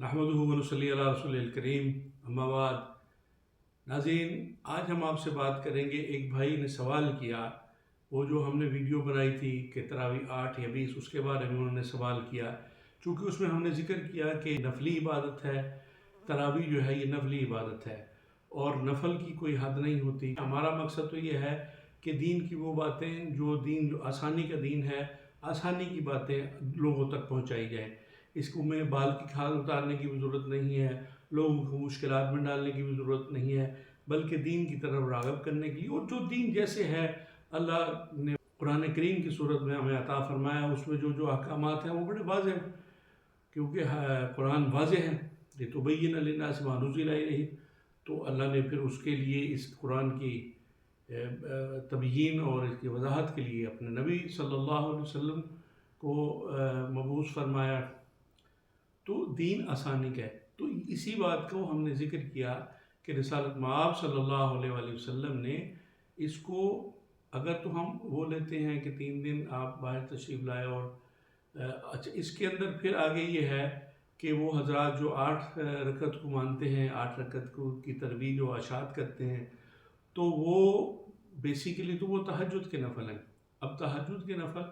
نحمدہ ونصلی علی رسول الکریم اما بعد۔ ناظرین، آج ہم آپ سے بات کریں گے، ایک بھائی نے سوال کیا، وہ جو ہم نے ویڈیو بنائی تھی کہ تراویح 8 یا 20، اس کے بارے میں انہوں نے سوال کیا، چونکہ اس میں ہم نے ذکر کیا کہ نفلی عبادت ہے، تراویح جو ہے یہ نفلی عبادت ہے اور نفل کی کوئی حد نہیں ہوتی۔ ہمارا مقصد تو یہ ہے کہ دین کی وہ باتیں جو آسانی کا دین ہے، آسانی کی باتیں لوگوں تک پہنچائی جائیں۔ اس کو میں بال کی کھال اتارنے کی بھی ضرورت نہیں ہے، لوگوں کو مشکلات میں ڈالنے کی بھی ضرورت نہیں ہے، بلکہ دین کی طرف راغب کرنے کی، اور جو دین جیسے ہے اللہ نے قرآن کریم کی صورت میں ہمیں عطا فرمایا، اس میں جو احکامات ہیں وہ بڑے واضح ہیں، کیونکہ قرآن واضح ہے، لِتُبَيِّنَ لِلنَّاسِ مَا نُزِّلَ إِلَيْهِمْ۔ تو اللہ نے پھر اس کے لیے اس قرآن کی تبیین اور اس کی وضاحت کے لیے اپنے نبی صلی اللہ علیہ وسلم کو مبعوث فرمایا۔ تو دین آسانی کا ہے۔ تو اسی بات کو ہم نے ذکر کیا کہ رسالت مآب صلی اللہ علیہ وآلہ وسلم نے اس کو، اگر تو ہم وہ لیتے ہیں کہ 3 دن آپ باہر تشریف لائے، اور اچھا اس کے اندر پھر آگے یہ ہے کہ وہ حضرات جو 8 رکعت کو مانتے ہیں، 8 رکعت کی تراویح جو اشاعت کرتے ہیں، تو وہ بیسیکلی تو وہ تہجد کے نفل ہیں۔ اب تہجد کے نفل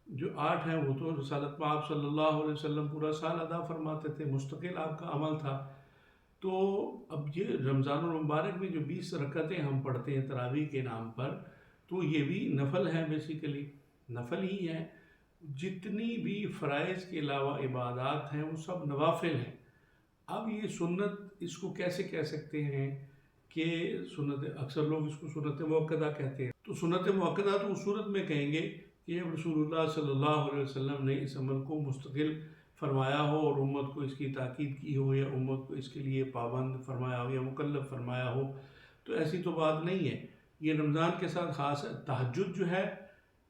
جو 8 ہیں وہ تو رسالت مآب صلی اللہ علیہ وسلم پورا سال ادا فرماتے تھے، مستقل آپ کا عمل تھا۔ تو اب یہ رمضان المبارک میں جو 20 رکعتیں ہم پڑھتے ہیں تراویح کے نام پر، تو یہ بھی نفل ہیں، بیسیکلی نفل ہی ہیں۔ جتنی بھی فرائض کے علاوہ عبادات ہیں وہ سب نوافل ہیں۔ اب یہ سنت، اس کو کیسے کہہ سکتے ہیں کہ سنت، اکثر لوگ اس کو سنت موقدہ کہتے ہیں۔ تو سنت موقدہ تو اس صورت میں کہیں گے کہ رسول اللہ صلی اللہ علیہ وسلم نے اس عمل کو مستقل فرمایا ہو اور امت کو اس کی تاکید کی ہو، یا امت کو اس کے لیے پابند فرمایا ہو یا مکلف فرمایا ہو، تو ایسی تو بات نہیں ہے۔ یہ رمضان کے ساتھ خاص ہے۔ تہجد جو ہے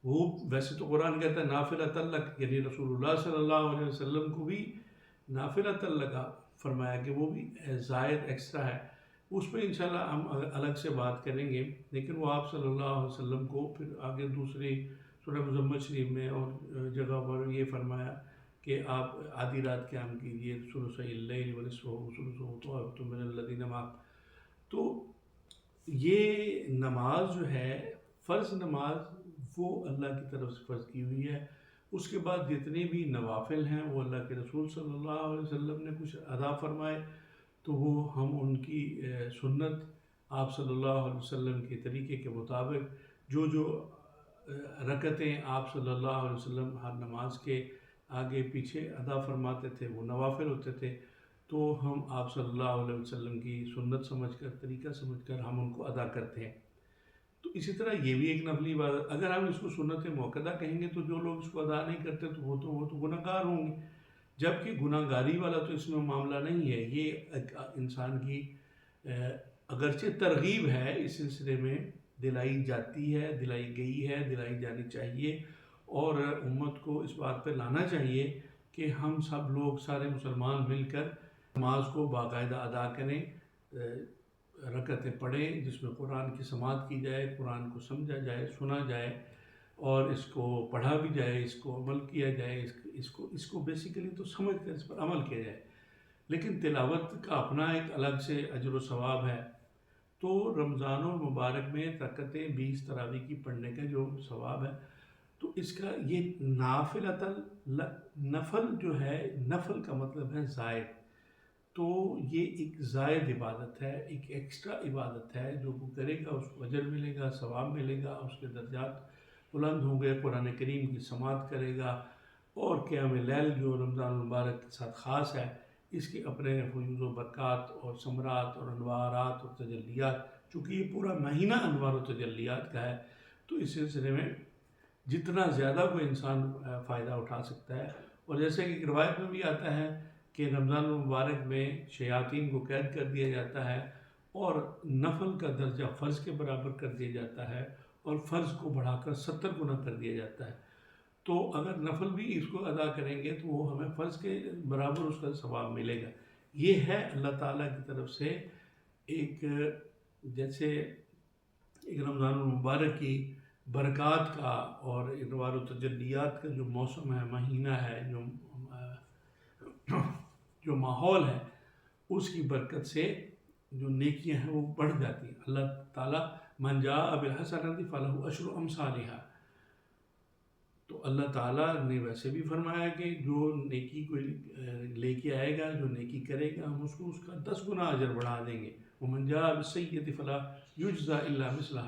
وہ ویسے تو قرآن کہتا ہے نافلۃ لک، یعنی رسول اللہ صلی اللہ علیہ وسلم کو بھی نافلۃ لک فرمایا کہ وہ بھی زائد ایکسٹرا ہے۔ اس پہ انشاءاللہ ہم الگ سے بات کریں گے، لیکن وہ آپ صلی اللہ علیہ وسلم کو پھر آگے دوسری سورہ مزمل شریف میں اور جگہ پر یہ فرمایا کہ آپ آدھی رات قیام کیجیے، ثلثی اللیل ونصفہ وثلثہ وطائفۃ من الذین معک۔ تو یہ نماز جو ہے، فرض نماز، وہ اللہ کی طرف سے فرض کی ہوئی ہے۔ اس کے بعد جتنے بھی نوافل ہیں وہ اللہ کے رسول صلی اللہ علیہ وسلم نے کچھ ادا فرمائے، تو وہ ہم ان کی سنت، آپ صلی اللہ علیہ وسلم کے طریقے کے مطابق جو رکعتیں آپ صلی اللہ علیہ وسلم ہر نماز کے آگے پیچھے ادا فرماتے تھے وہ نوافل ہوتے تھے، تو ہم آپ صلی اللہ علیہ وسلم کی سنت سمجھ کر، طریقہ سمجھ کر ہم ان کو ادا کرتے ہیں۔ تو اسی طرح یہ بھی ایک نفلی عبادت، اگر ہم اس کو سنت موقدہ کہیں گے تو جو لوگ اس کو ادا نہیں کرتے تو وہ تو گناہ گار ہوں گے، جبکہ گناہ گاری والا تو اس میں معاملہ نہیں ہے۔ یہ ایک انسان کی اگرچہ ترغیب ہے، اس سلسلے میں دلائی جاتی ہے، دلائی گئی ہے، دلائی جانی چاہیے، اور امت کو اس بات پہ لانا چاہیے کہ ہم سب لوگ، سارے مسلمان مل کر نماز کو باقاعدہ ادا کریں، رکعتیں پڑھیں جس میں قرآن کی سماعت کی جائے، قرآن کو سمجھا جائے، سنا جائے، اور اس کو پڑھا بھی جائے، اس کو عمل کیا جائے، اس کو بیسیکلی تو سمجھ کر اس پر عمل کیا جائے۔ لیکن تلاوت کا اپنا ایک الگ سے اجر و ثواب ہے۔ تو رمضان المبارک میں رکعتیں 20 تراویح کی پڑھنے کا جو ثواب ہے، تو اس کا یہ نافلۃ نفل جو ہے، نفل کا مطلب ہے زائد، تو یہ ایک زائد عبادت ہے، ایک ایکسٹرا عبادت ہے۔ جو وہ کرے گا اس کو اجر ملے گا، ثواب ملے گا، اس کے درجات بلند ہوں گے، قرآن کریم کی سماعت کرے گا، اور قیام لیل جو رمضان المبارک کے ساتھ خاص ہے، اس کے اپنے فیوز و برکات اور ثمرات اور انوارات اور تجلیات، چونکہ یہ پورا مہینہ انوار و تجلیات کا ہے، تو اس سلسلے میں جتنا زیادہ کوئی انسان فائدہ اٹھا سکتا ہے۔ اور جیسے کہ روایت میں بھی آتا ہے کہ رمضان المبارک میں شیاطین کو قید کر دیا جاتا ہے، اور نفل کا درجہ فرض کے برابر کر دیا جاتا ہے، اور فرض کو بڑھا کر 70 گنا کر دیا جاتا ہے۔ تو اگر نفل بھی اس کو ادا کریں گے تو وہ ہمیں فرض کے برابر اس کا ثواب ملے گا۔ یہ ہے اللہ تعالیٰ کی طرف سے ایک، جیسے ایک رمضان المبارک کی برکات کا اور انوار و تجلیات کا جو موسم ہے، مہینہ ہے، جو جو ماحول ہے اس کی برکت سے جو نیکیاں ہیں وہ بڑھ جاتی ہیں. اللہ تعالیٰ من جاء بالحسنۃ فلہ عشر امثالھا، تو اللہ تعالیٰ نے ویسے بھی فرمایا کہ جو نیکی کو لے کے آئے گا، جو نیکی کرے گا، ہم اس کو اس کا 10 گنا اجر بڑھا دیں گے. ومن جاء بالسیئۃ فلا یجزی الا مثلھا،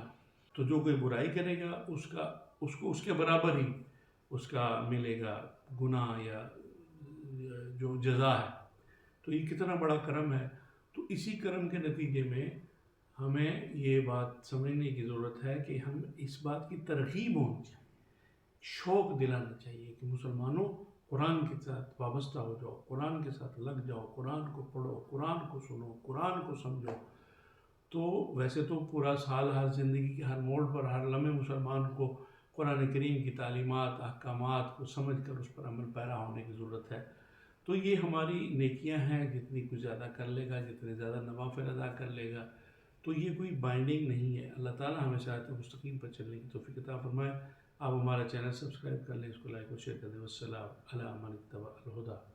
تو جو کوئی برائی کرے گا اس کو اس کے برابر ہی اس کا ملے گا گناہ یا جو جزا ہے. تو یہ کتنا بڑا کرم ہے. تو اسی کرم کے نتیجے میں ہمیں یہ بات سمجھنے کی ضرورت ہے کہ ہم اس بات کی ترغیب ہونی چاہیے، شوق دلانا چاہیے کہ مسلمانوں قرآن کے ساتھ وابستہ ہو جاؤ، قرآن کے ساتھ لگ جاؤ، قرآن کو پڑھو، قرآن کو سنو، قرآن کو سمجھو. تو ویسے تو پورا سال ہر زندگی کے ہر موڑ پر ہر لمحے مسلمان کو قرآن کریم کی تعلیمات احکامات کو سمجھ کر اس پر عمل پیرا ہونے کی ضرورت ہے. تو یہ ہماری نیکیاں ہیں، جتنی کچھ زیادہ کر لے گا، جتنے زیادہ نوافل ادا کر لے گا، تو یہ کوئی بائنڈنگ نہیں ہے. اللہ تعالیٰ ہمیں صراط مستقیم پر چلنے کی توفیق عطا فرمائے. آپ ہمارا چینل سبسکرائب کر لیں، اس کو لائک اور شیئر کر دیں. والسلام علی من اتبع الہدی.